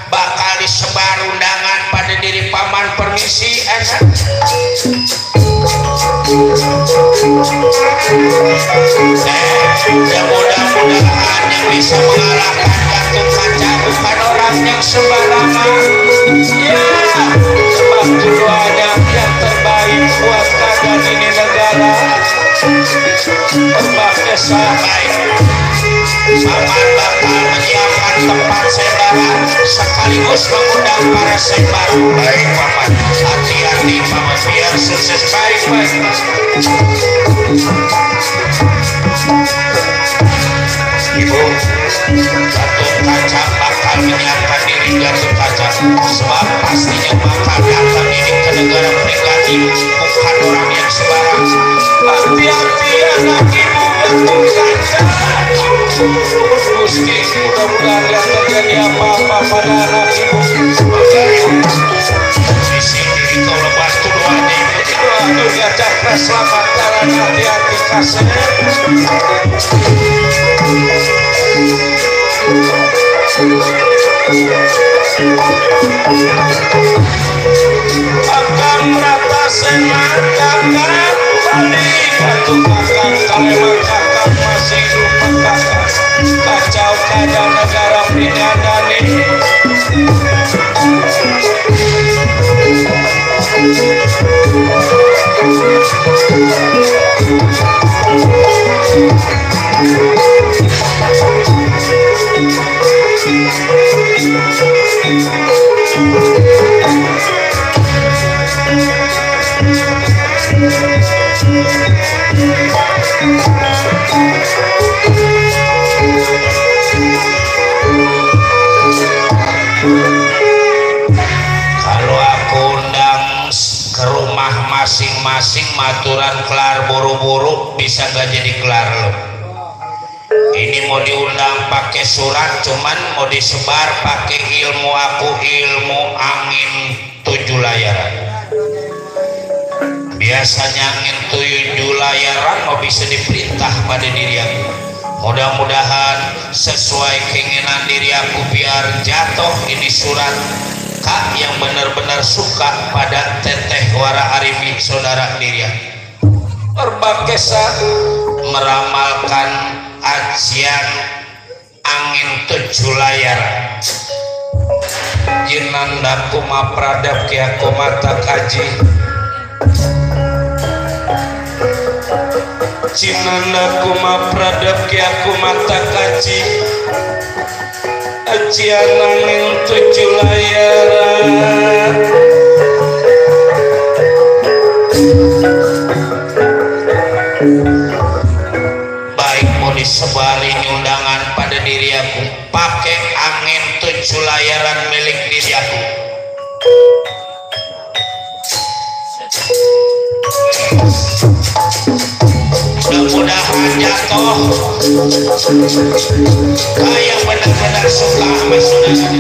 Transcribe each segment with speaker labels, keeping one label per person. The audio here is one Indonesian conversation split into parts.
Speaker 1: bakal disebar undangan pada diri paman permisi anak. Ya mudah-mudahan yang bisa mengalahkan Gatot Kaca bukan orang yang sembarangan ya, sebab tujuannya yang terbaik buat keadaan ini negara. Berbakesa baik paman bakal menyiapkan tempat sembaran sekaligus mengundang para sembar. Baik paman, hati-hati paman biar sukses. Baik Ibu, Gatot Kaca bakal menyiapkan diri. Gatot Kaca sebab pastinya bakal datang ini ke negara pribadi bukan orang yang sembarang. Hati-hati anak ibu Gatot Kaca. Gusti, mudah-mudahan yang terjadi apa-apa pada anak ibu. Di sini kau lepas tuduhannya ibu. Aduh ya cakra selamat jalan, hati-hati kasih. Akan rata semangat balik Gatot kakak kaleman kakak masih lupa kakak kacau keadaan negara Pringadani. Masing-masing maturan kelar buru-buru bisa gak jadi kelar lo. Ini mau diundang pakai surat, cuman mau disebar pakai ilmu aku, ilmu angin 7 layaran. Biasanya angin 7 layaran mau bisa diperintah pada diri aku. Mudah-mudahan sesuai keinginan diri aku biar jatuh ini surat Kak yang benar-benar suka pada Teteh Wara Arifin saudara dirian. Berbakesa meramalkan ajian angin 7 layar. Jinanda kuma pradap kia kumata kaji. Jinanda kuma pradap kia kumata kaji. Ajian angin 7 layaran. Baik mau disebarin undangan pada diri aku pakai angin 7 layaran milik diri aku. Mudah-mudahan jatuh kayak benar-benar suka sama saudara.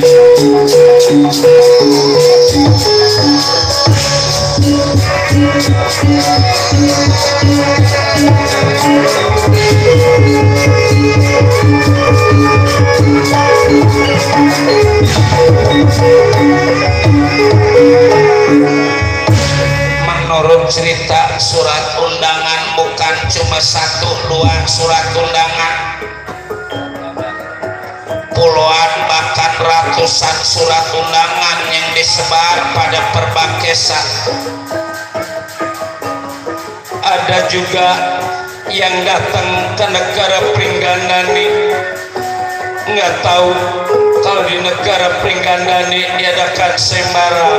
Speaker 1: Menurut cerita surat undangan bukan cuma 1-2 surat undangan, puluhan bahkan ratusan surat undangan yang disebar pada Perbakesa. Ada juga yang datang ke negara Pringgandani. Nggak tahu kalau di negara Pringgandani diadakan sembara.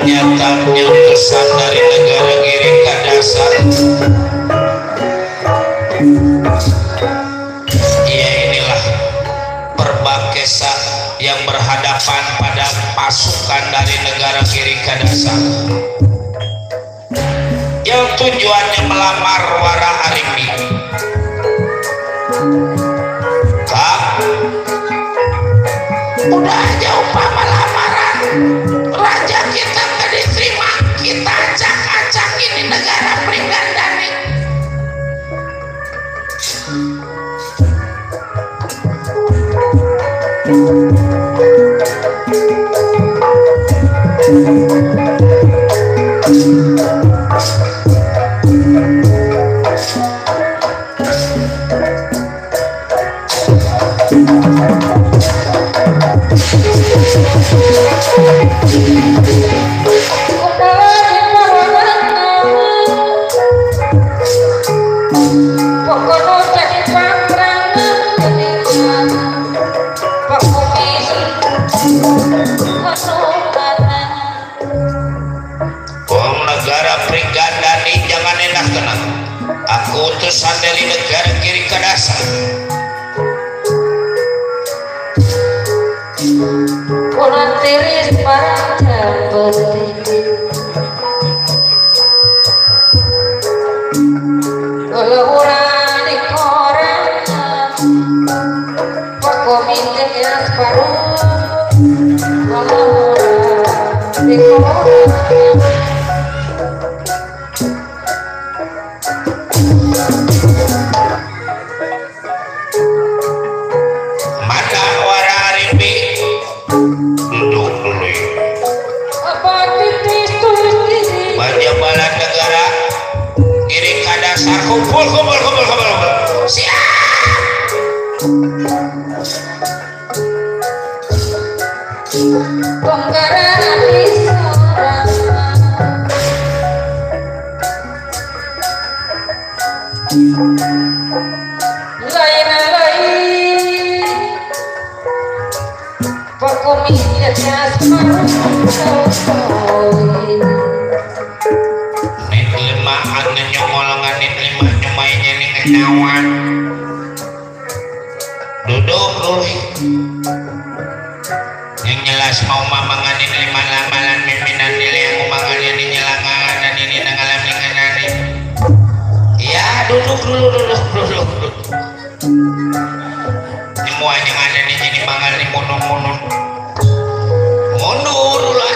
Speaker 1: Nyatanya utusan dari negara Girika Dasar. Ya inilah Perbakesa yang berhadapan pada pasukan dari negara Girika Dasar yang tujuannya melamar Wara Arifin. Kak, udah aja umpama lamaran raja kita gak diterima, kita acak-acak ini negara Pringgandani. Utusan dari negara kiri kadasa
Speaker 2: pulang tiris pada penting kalau orang di koran pak komite ya separuh kalau orang di koran
Speaker 1: kumpul siap
Speaker 2: penggaran di sorang lain pakumitnya separuh nyawan duduk dulu yang jelas mau mamanganin lima lamalan miminan nilai yang umangannya di nyelangan dan ini nangalam ini ya duduk dulu semua yang ada di sini mangal di mundur lah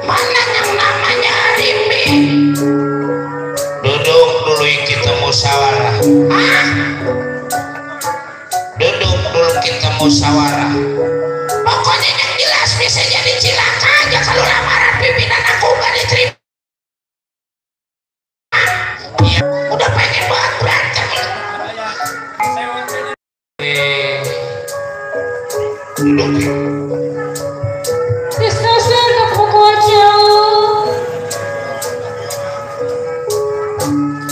Speaker 1: mana yang namanya Rimbi duduk dulu kita musyawarah duduk dulu kita musyawarah pokoknya yang jelas bisa jadi cilaka aja kalau lamaran pimpinan aku gak diterima ya udah pengen banget berantem duduk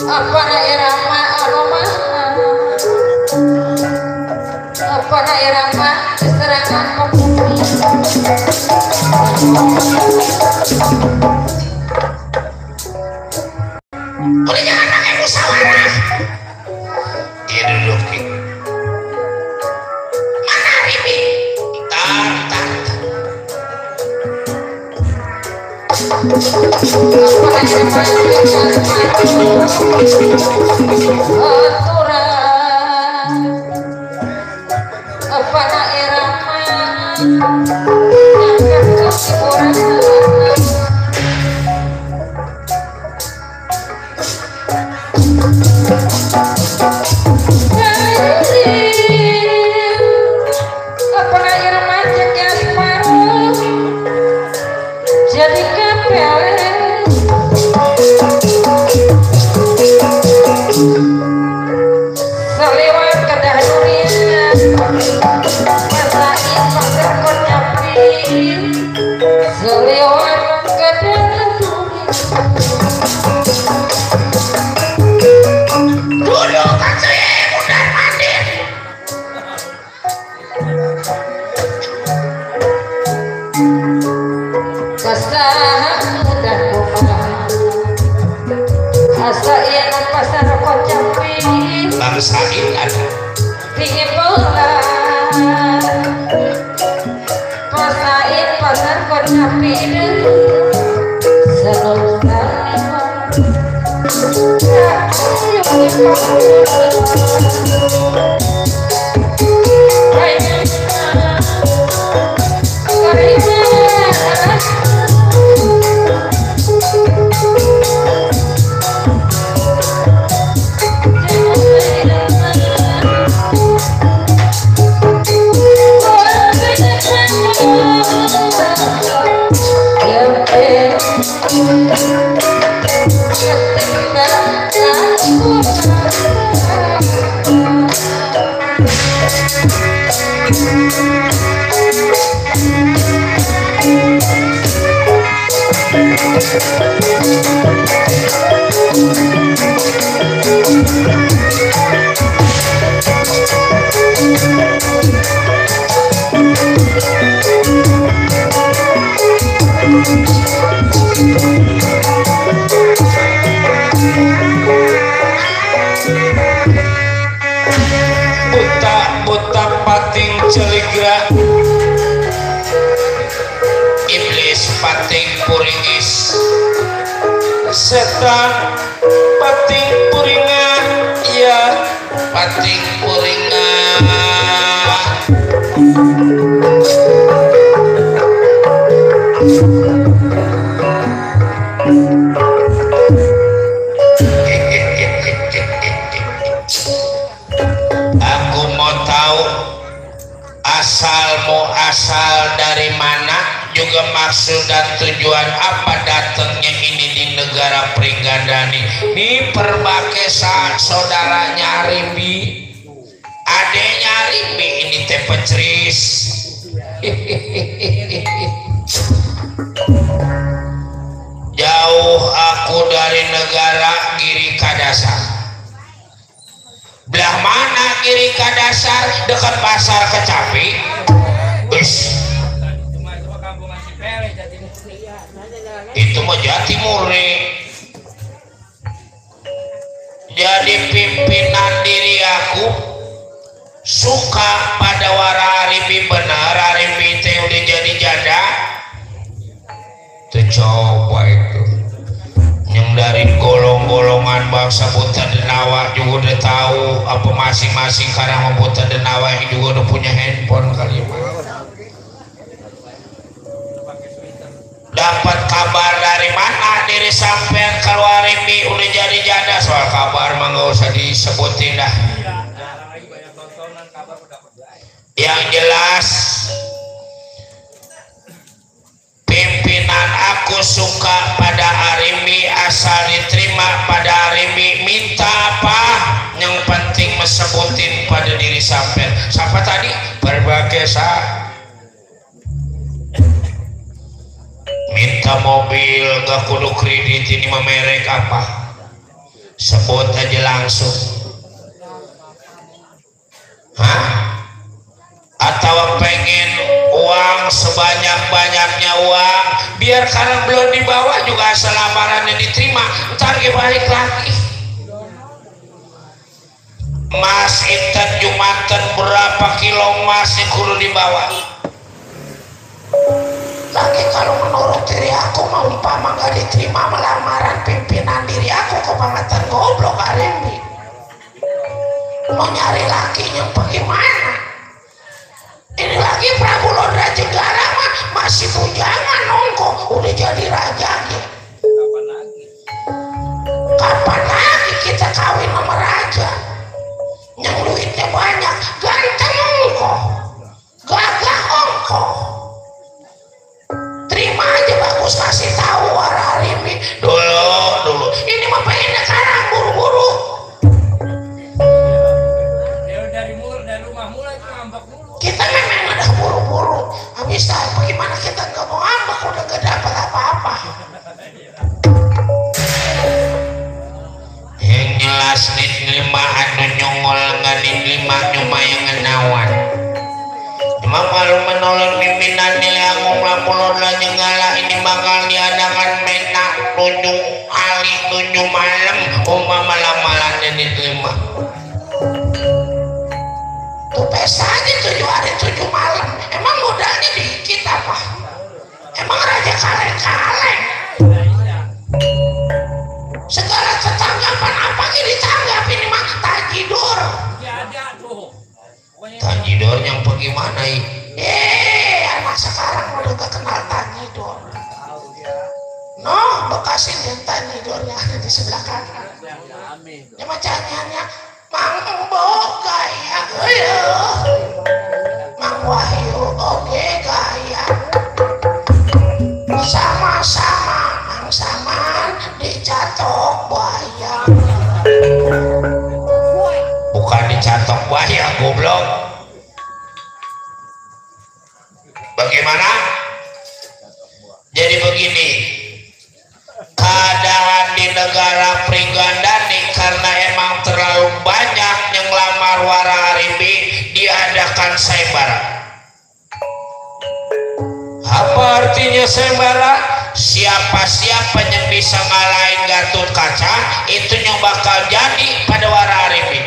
Speaker 2: apa irama aroma apa irama serangan pembumi
Speaker 1: boleh jangan pakai musyawarah ya duduk mana Ribi tar
Speaker 2: apa daerah
Speaker 1: duduk
Speaker 3: pasar Kocapi
Speaker 1: bangsain ada
Speaker 3: tinggi bola pasain pasar Kocapi selalu
Speaker 1: buta pating celigra iblis pating puringis setan pating puringan ya pating puringan aku mau tahu asal dari mana juga maksud dan tujuan apa datangnya ini di negara Pringgandani. Ini perbakesa saudaranya Rimbi, adenya Rimbi ini teh pecris. Jauh aku dari negara Giri Kadasar. Belah mana Giri Kadasar? Dekat pasar Kecapi. Itu mah Jatimurni. Jadi pimpinan diri aku suka pada wara Arimbi benar. Arimbi teh udah jadi janda tuh coba itu yang dari golongan bangsa Buta Denawa juga udah tahu apa masing-masing karena Buta Denawa juga udah punya handphone kali mah. Dapat kabar dari mana diri sampean keluar Rimbi udah jadi janda? Soal kabar mah nggak usah disebutin dah. Yang jelas pimpinan aku suka pada Arimbi, asal diterima pada Arimbi. Minta apa? Yang penting mesebutin pada diri sampean. Siapa tadi? Perbakesa. Minta mobil gak kudu kredit, ini mah merek apa? Sebut aja langsung. Hah? Atau pengen uang sebanyak-banyaknya uang biar karena belum dibawa juga asal lamarannya diterima, ntar balik lagi. Mas Intan Jumatan berapa kilo emas yang kudu dibawa? Lagi kalau menurut diri aku mau umpama gak diterima lamaran pimpinan diri aku kebangetan goblok Arimbi. Mau nyari lakinya bagaimana? Ini lagi Prabu Lodra Jenggara mah masih bujangan nongko udah jadi rajanya. Kapan lagi kita kawin sama raja? Yang duitnya banyak, ganteng ongko, gagah ongko. Terima aja bagus kasih tahu wara Arimbi dulu. Ini mah pengen sekarang buru-buru. Dari rumah mulai ngambek dulu. Kita memang udah buru-buru. Habis tahu bagaimana kita nggak mau ngambek udah gak dapat apa-apa. Yang jelas nih lima anu nyongol nggak nih lima cuma yang ngenawan. malu menolong pimpinan yang ngomong nyengala ini bakal diadakan menak tunjuk ali tunjuk malam malam-malam ini terima tuh pesta aja 7 hari 7 malam emang modalnya dikit apa emang raja kaleng-kaleng segala tetanggapan apa ini tanggap ini mah tajidor tajidor yang bagaimana anak sekarang udah gak kenal tajidor no bekasin dan tajidornya ada di sebelah kanan ya macamnya Mang Boga ya Mang Wahyu oke gaya sama-sama Mang Saman dicatok buaya bukan dicatok buaya goblok bagaimana jadi begini keadaan di negara Pringgandani karena emang terlalu banyak yang lamar Wararimbi diadakan sayembara. Apa artinya sayembara? Siapa-siapa yang bisa ngalahin Gatot Kaca itu yang bakal jadi pada Wararimbi.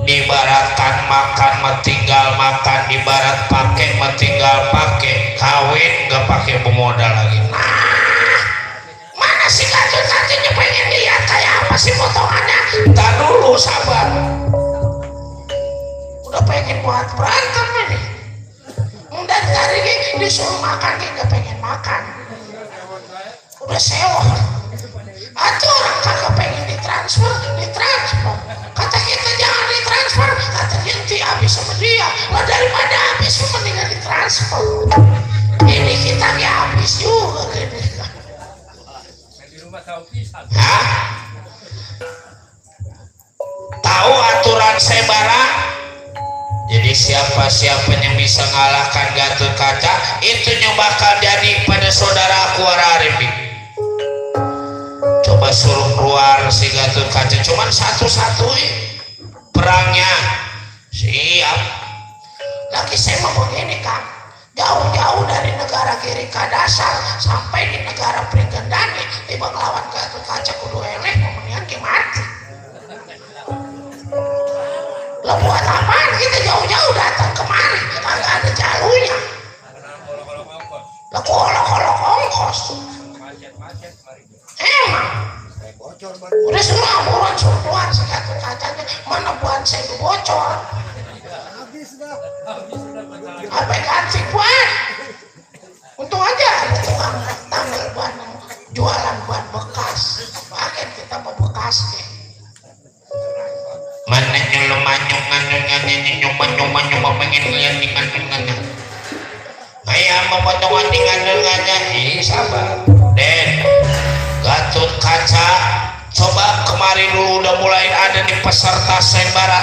Speaker 1: Dibaratkan makan tinggal makan, ibarat pakai tinggal pakai, kawin gak pakai pemodal lagi. Nah, mana sih Gatot Kacanya pengen lihat kayak apa sih potongannya? Tak dulu sabar. Udah pengen buat berantem ini. Dan hari ini disuruh makan dia gak pengen makan. Udah sewa. Atau orang kagak pengen ditransfer. Kata kita jangan ditransfer, kata Yenti habis sama dia. Lah daripada habis mendingan ditransfer. Ini kita gak habis juga ini. Hah? Tahu aturan sayembara? Jadi siapa-siapa yang bisa ngalahkan Gatot Kaca itu yang bakal jadi pada saudara aku Wararimbi. Coba suruh keluar si Gatot Kaca cuman satu-satu perangnya siap lagi saya mau begini Kang jauh-jauh dari negara kiri kadasar sampai di negara Pringgandani tiba ngelawan Gatot Kaca kudu eleh kemudian mati lah buat apaan kita jauh-jauh datang kemari kagak ada jalurnya lah kolok ongkos emang udah semua buruan suruh keluar si Gatot Kacanya mana buan saya bocor apa ganti buan untung aja ada tukang tanggal buan jualan buan bekas pakai kita mau bekas deh mana nyulo manyungan nyuma pengen lihat dengan kayak mau potongan dengan sabar Den Gatot Kaca coba kemarin dulu udah mulai ada di peserta sayembara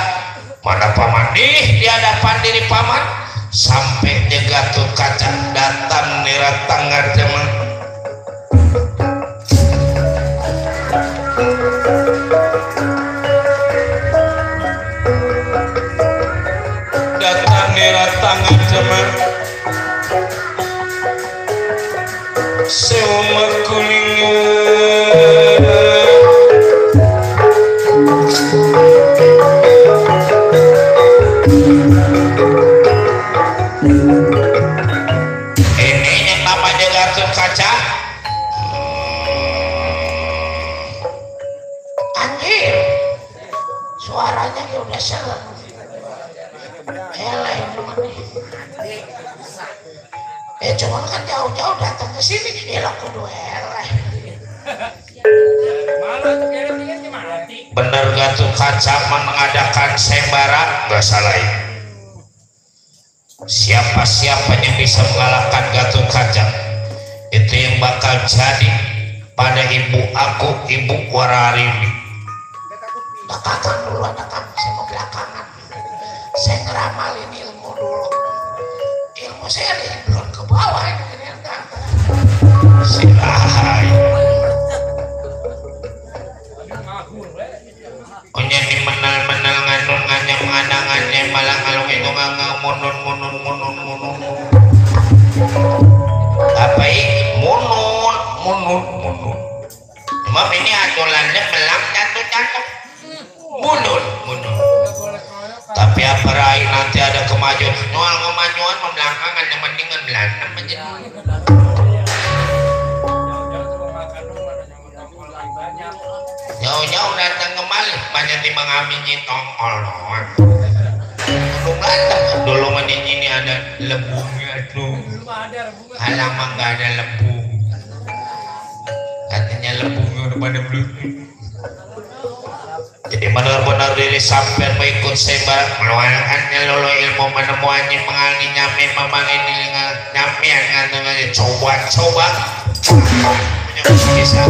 Speaker 1: mana paman di hadapan diri paman sampai dia Gatot Kaca datang nirat tanggar teman datang nirat tanggar teman seumur kuning ini yang namanya Gatot Kaca anjir suaranya kayak udah serem eleh cuman kan jauh-jauh datang ke sini ilang kudu eleh bener Gatot Kaca mengadakan sayembara gak salah ya siapa-siapa yang bisa mengalahkan Gatot Kaca itu yang bakal jadi pada ibu aku ibu Wararimbi belakang dulu ada kamu saya mau belakangan saya ngeramalin ilmu dulu ilmu saya belum ke bawah ini silahai punya di menal nganu nganyang angan-angannya malah kalau itu nggak munun apa ini munun Imam ini atulannya melang jatuh munun tapi apa rai nanti ada kemajuan membelakangan yang mendingan belakang menjadi jauh-jauh datang kembali banyak timbang aminnya tongkol dulu mending ini ada lembungnya tuh halaman nggak ada lembung katanya lembungnya udah pada belum jadi benar-benar diri sampai mengikut sebar meluangkannya lolo ilmu menemuannya mengalami nyame memang ini nyame yang coba bisa